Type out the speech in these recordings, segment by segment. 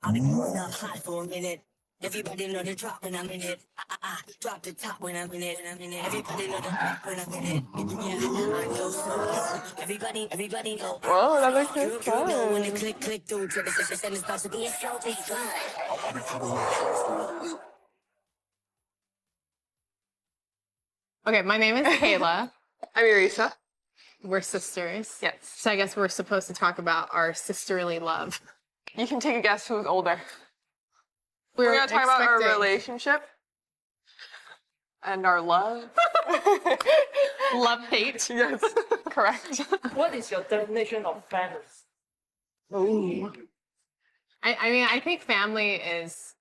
I've been moving up hot for a minute. Everybody know the drop when I'm in it. Drop the top when I'm in it. Everybody know the drop when I'm in it. Yeah, I know so. Everybody know. Whoa, that makes You know when the sense. click through to the system is about to be a slow beat. Okay, my name is Kayla. I'm Erisa. We're sisters. Yes. So I guess we're supposed to talk about our sisterly love. You can take a guess who's older. We're gonna talk about our relationship and our love. Love, hate. Yes, correct. What is your definition of family? Ooh. I mean, I think family is,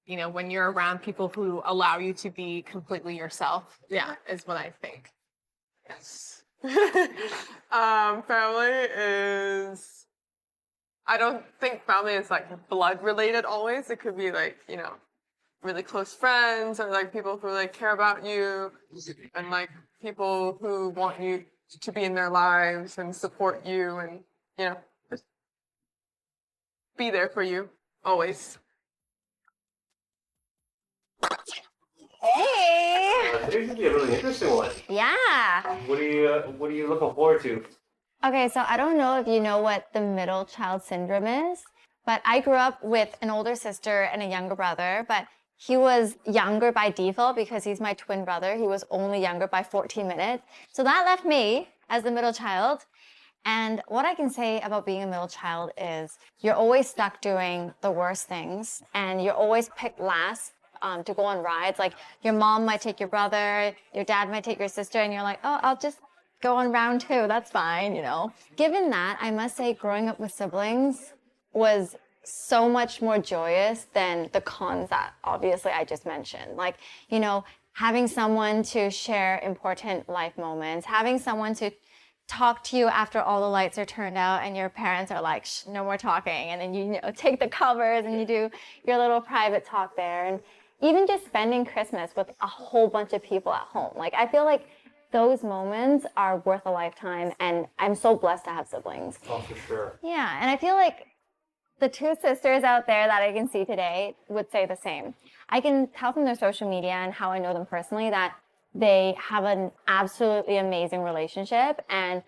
you know, when you're around people who allow you to be completely yourself. Yeah, is what I think. Yes. Family is. I don't think family is like blood related always. It could be like, you know, really close friends or like people who like care about you and like people who want you to be in their lives and support you and, you know, just be there for you always. Hey! Today's gonna be a really interesting one. Yeah. What are you looking forward to? Okay, so I don't know if you know what the middle child syndrome is, but I grew up with an older sister and a younger brother, but he was younger by default because he's my twin brother. He was only younger by 14 minutes. So that left me as the middle child. And what I can say about being a middle child is you're always stuck doing the worst things and you're always picked last to go on rides. Like your mom might take your brother, your dad might take your sister, and you're like, oh, I'll just go on round two. That's fine, you know. Given that, I must say growing up with siblings was so much more joyous than the cons that obviously I just mentioned. Like, you know, having someone to share important life moments, having someone to talk to you after all the lights are turned out and your parents are like, shh, no more talking. And then you know, take the covers and you do your little private talk there. And even just spending Christmas with a whole bunch of people at home. Like, I feel like those moments are worth a lifetime. And I'm so blessed to have siblings. Oh, for sure. Yeah, and I feel like the two sisters out there that I can see today would say the same. I can tell from their social media and how I know them personally that they have an absolutely amazing relationship, and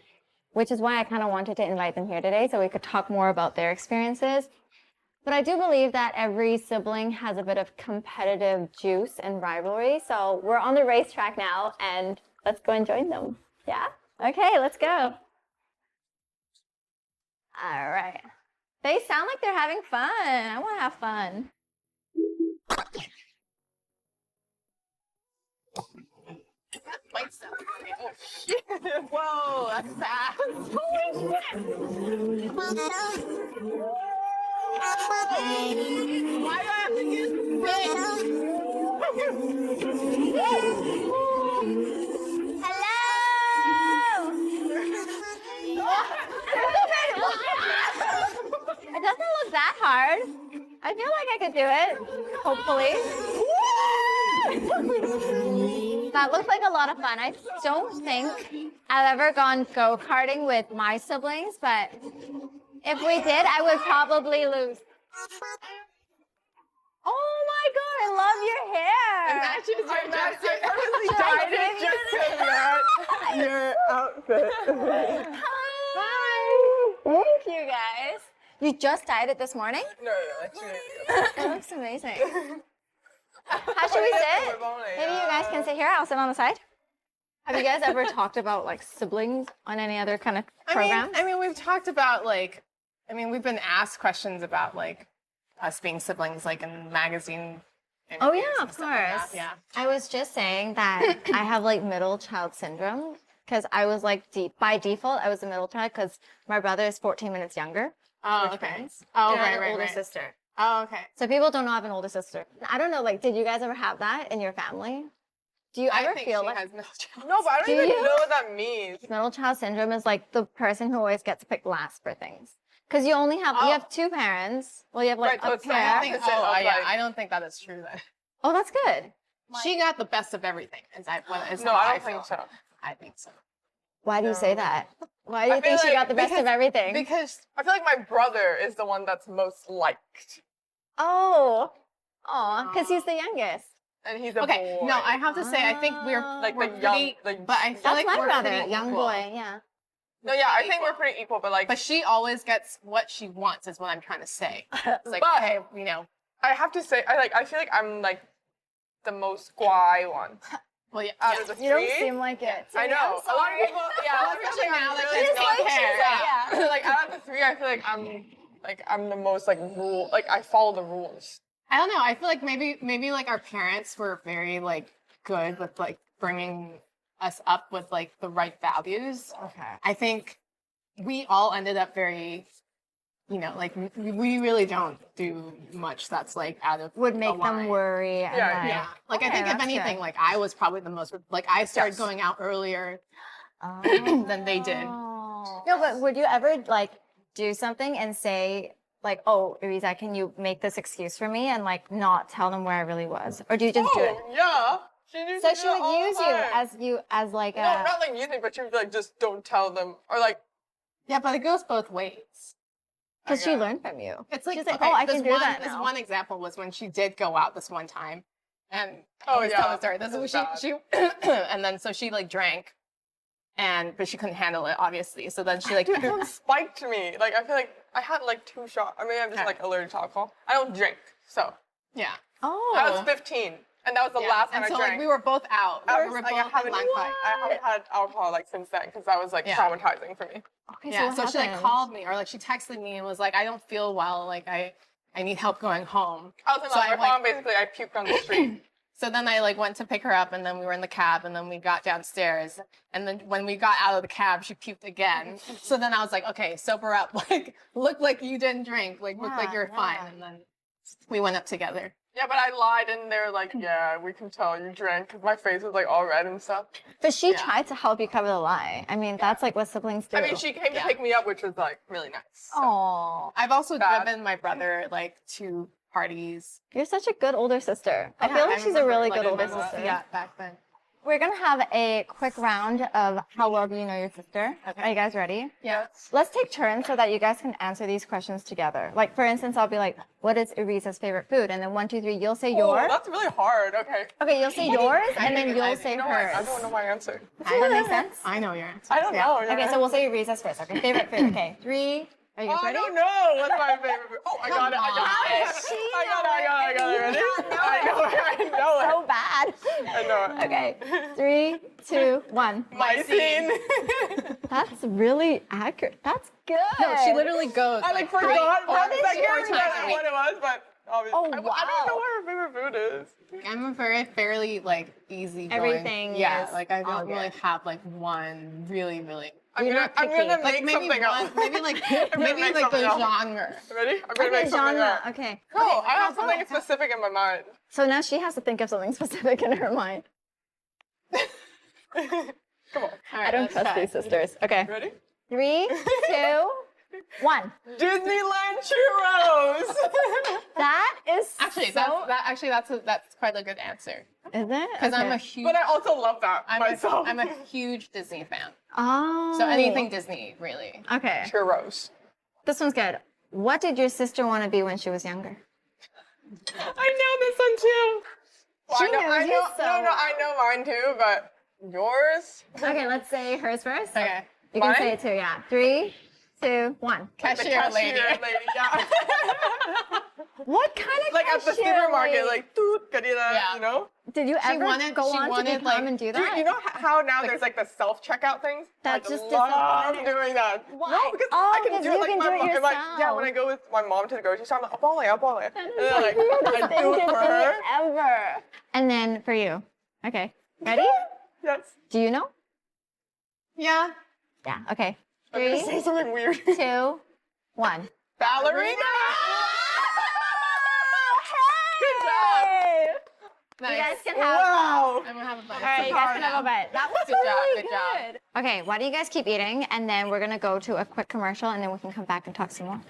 which is why I kind of wanted to invite them here today so we could talk more about their experiences. But I do believe that every sibling has a bit of competitive juice and rivalry. So we're on the racetrack now, and let's go and join them. Yeah? Okay, let's go. All right. They sound like they're having fun. I want to have fun. Oh, shit. Whoa, that's fast. Holy shit. Why do I have to use It doesn't look that hard. I feel like I could do it, hopefully. That looks like a lot of fun. I don't think I've ever gone go-karting with my siblings, but if we did, I would probably lose. Oh my God, I love your hair. Your outfit. Hi. Thank you, guys. You just dyed it this morning? No, that's It looks amazing. How should we sit? Maybe you guys can sit here. I'll sit on the side. Have you guys ever talked about like siblings on any other kind of program? I mean, we've talked about like, we've been asked questions about like us being siblings, like in magazine. Oh yeah, of stuff like that. course. Yeah. I was just saying that I have like middle child syndrome because I was like by default I was a middle child because my brother is 14 minutes younger. Oh, We're okay. friends. Oh, And I have right, an older right. sister. Oh, okay. So people don't know I have an older sister. I don't know, like, did you guys ever have that in your family? Do you ever I think feel she like has middle child. No, but I don't Do even you? know what that means. middle child syndrome is like the person who always gets picked last for things? Because you only have, you have two parents. Well, you have like Right, so a it's like pair. opposite of, I like- don't think that is true then. Oh, that's good. She got the best of everything. No, how I don't feel. think so. I think so. Why do you say that? Why do I you feel think she like got the best of everything? Because I feel like my brother is the one that's most liked, Because he's the youngest. and he's a Okay, boy. no, I have to say I think we're like we're the young, pretty, like. but I feel That's like my we're brother, pretty young equal. boy. Yeah. No, yeah, I think we're pretty equal, but like, But she always gets what she wants. Is what I'm trying to say. It's like, But- okay, you know, I have to say, I feel like I'm like the most guai one well, yeah. out of the three. You don't seem like it. I know. A lot of people, yeah, a lot of people think now I'm that really she's not like, hair. yeah. Like out of the three, I feel like I'm the most like rule. Like I follow the rules. I don't know. I feel like maybe like our parents were very like good with like bringing us up with like the right values. Okay. I think we all ended up very, you know, like we really don't do much that's like out of Would the make them line. worry. And Yeah, like, Yeah, like I Okay, think if that's anything, good. like I was probably the most like I started Yes. going out earlier. Than they did. No, but would you ever like do something and say like, "Oh, Ariza, can you make this excuse for me?" and like not tell them where I really was, or do you just do it? Oh yeah. She used So to she do it would all the use time. you as like No, a. not like using, but she would be like, just don't tell them, or like, Yeah, but it goes both ways. Because she Okay. learned from you. It's like, She's like, okay, "Oh, I can this do one, that This now." one example was when she did go out this one time, and Oh, always tell yeah, the story. This that's is she and then so she like drank, but she couldn't handle it obviously. So then she like dude, someone spiked me. Like I feel like I had like 2 shots. I mean, I'm just Yeah. like allergic to alcohol. I don't drink, so yeah. Oh. I was 15, and that was the Yeah. last time and so I drank. like we were both out. I We was, were like, both at Langkai. I haven't had alcohol like since then because that was like Yeah. traumatizing for me. Okay, Yeah, what so she like happened? called me or like she texted me and was like, I don't feel well, like I need help going home. I was in So love I, with my like- mom. Basically, I puked on the street. So then I like went to pick her up and then we were in the cab and then we got downstairs and then when we got out of the cab she puked again. So then I was like, okay, sober up, like look like you didn't drink, like look like Yeah, you're fine. yeah. And then we went up together. Yeah, but I lied, and they were like, "Yeah, we can tell you drank," because my face was like all red and stuff. But she Yeah. tried to help you cover the lie. I mean, that's like what siblings do. I mean, she came to Yeah. pick me up, which was like really nice. So. Oh, I've also Bad. driven my brother like to parties. you're such a good older sister. I Yeah, feel like she's a remember, really like, good older remember that. sister. Yeah, back then. We're gonna have a quick round of how well do you know your sister. Okay. Are you guys ready? Yeah. Let's take turns so that you guys can answer these questions together. Like for instance, I'll be like, "What is Ariza's favorite food?" And then 1, 2, 3, you'll say Oh, yours. that's really hard. Okay. Okay, you'll say yours, and then I- you'll say You know hers. what? I don't know my answer. Does that make sense? I know your answer. I don't know. Yeah. Okay, so we'll say Ariza's first. Okay, favorite food. Okay, 3. Are you guys I ready? don't know what's my favorite food. Oh, I got it. I got it. I got it. Ready? I know it. So bad. I know it. Okay, 3, 2, 1. Mycene. That's really accurate. That's good. No, she literally goes. I like forgot for How a did second you what it was, but obviously, Oh, I don't wow. know what her favorite food is. I'm a very fairly like easy. Everything Yeah, is like I all don't really good. have like one really. I'm You're gonna, not I'm picky. gonna Like make maybe something one, up. maybe like gonna maybe make like the something up. genre. Ready? I'm gonna make Okay, something genre. up. Okay. Oh, I have something specific in my mind. So now she has to think of something specific in her mind. Come on. I don't trust these sisters. Okay. Ready? 3, 2, 1. Disneyland churros. That is Actually, so. that's quite a good answer Is it? because I'm a Okay. huge. But I also love that I'm myself. I'm a huge Disney fan. Oh. So anything Disney, really. Okay. churros. This one's good. What did your sister want to be when she was younger? I know this one too. Well, She I know, knows I you know, so no, well. I know mine too, but yours? Okay, let's say hers first. Okay. You can Mine? say it too, yeah. 3, 2, 1. Cashier lady. yeah. What kind of Like at the cashier supermarket, lady? like, toot, kadira, Yeah. you know? Did you ever wanted- go she on to wanted, become like- and do Dude, that? you know how now there's like the self-checkout things? That's I just love disappointing. doing that. Why? No, because Oh, I can because do you it like can my do it mom. Yeah, yourself. when I go with my mom to the grocery store, I'm like, I'll buy it. And then like, Weirdest I thing do to it for do her. ever. And then for you. Okay. Ready? Yes. Do you know? Yeah. Yeah. Okay. I'm gonna 3, say something weird. 2, 1. Ballerina! Good job. Nice. You guys can have. Wow. I'm gonna have a bite. All right, you guys can have a bite. That was Good job, really good job. good. Okay, why don't you guys keep eating, and then we're gonna go to a quick commercial, and then we can come back and talk some more.